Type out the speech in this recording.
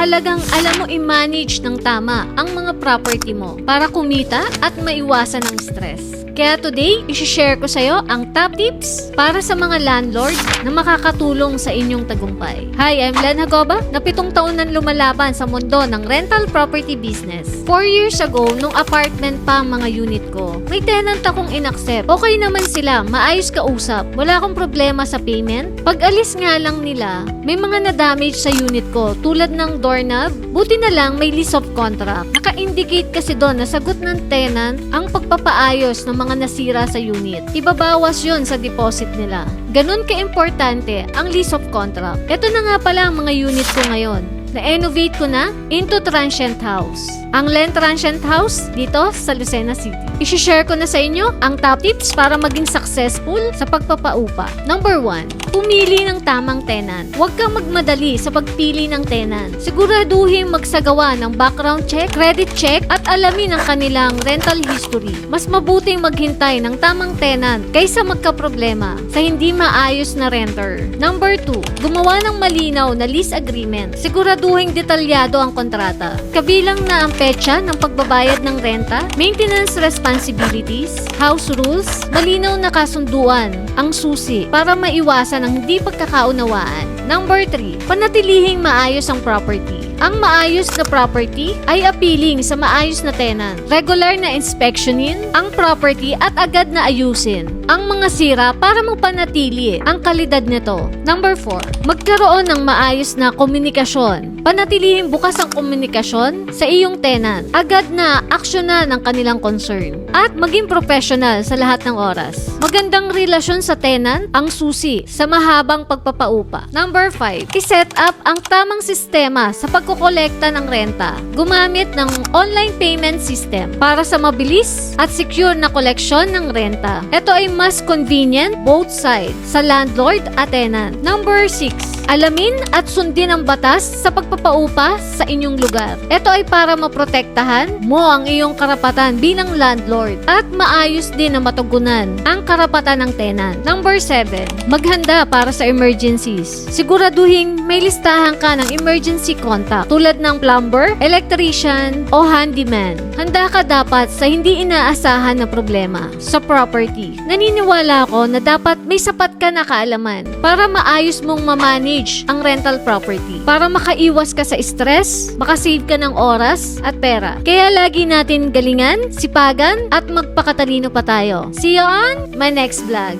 Mahalagang alam mo i-manage ng tama ang mga property mo para kumita at maiwasan ang stress. Kaya today, isi-share ko sa'yo ang top tips para sa mga landlord na makakatulong sa inyong tagumpay. Hi, I'm Len Hagoba, na 7 taon nang lumalaban sa mundo ng rental property business. 4 years ago, nung apartment pa ang mga unit ko, may tenant akong inaccept. Okay naman sila, maayos kausap, wala akong problema sa payment. Pag alis nga lang nila, may mga na-damage sa unit ko tulad ng doorknob. Buti na lang may lease of contract. Naka-indicate kasi doon na sagot ng tenant ang pagpapaayos ng mga nasira sa unit. Ibabawas yun sa deposit nila. Ganun ka-importante ang lease of contract. Ito na nga pala ang mga unit ko ngayon. Na-innovate ko na into transient house. Ang Len Transient House dito sa Lucena City. I-share ko na sa inyo ang top tips para maging successful sa pagpapaupa. Number 1, pumili ng tamang tenant. Huwag kang magmadali sa pagpili ng tenant. Siguraduhin magsagawa ng background check, credit check, at alamin ang kanilang rental history. Mas mabuting maghintay ng tamang tenant kaysa magkaproblema sa hindi maayos na renter. Number 2, gumawa ng malinaw na lease agreement. Siguraduhin detalyado ang kontrata. Kabilang na ang petsa ng pagbabayad ng renta, maintenance responsibilities, house rules, malinaw na kasunduan, ang susi para maiwasan ang hindi pagkakaunawaan. Number 3, panatilihing maayos ang property. Ang maayos na property ay appealing sa maayos na tenant. Regular na inspectionin ang property at agad na ayusin ang mga sira para mapanatili ang kalidad nito. Number 4, magkaroon ng maayos na komunikasyon. Panatilihing bukas ang komunikasyon sa iyong tenant. Agad na aksyonan ang kanilang concern. At maging professional sa lahat ng oras. Magandang relasyon sa tenant ang susi sa mahabang pagpapaupa. Number 5, iset up ang tamang sistema sa pagkokolekta ng renta. Gumamit ng online payment system para sa mabilis at secure na koleksyon ng renta. Ito ay mas convenient both sides sa landlord at tenant. Number 6, alamin at sundin ang batas sa pagpapaupa sa inyong lugar. Ito ay para maprotektahan mo ang iyong karapatan bilang landlord at maayos din na matugunan ang karapatan ng tenant. Number 7, maghanda para sa emergencies. Siguraduhin may listahan ka ng emergency contact tulad ng plumber, electrician, o handyman. Handa ka dapat sa hindi inaasahan na problema sa property. Naniniwala ako na dapat may sapat ka na kaalaman para maayos mong mamanage ang rental property. Para makaiwas ka sa stress, makasave ka ng oras at pera. Kaya lagi natin galingan, sipagan, at magpakatalino pa tayo. See you on my next vlog.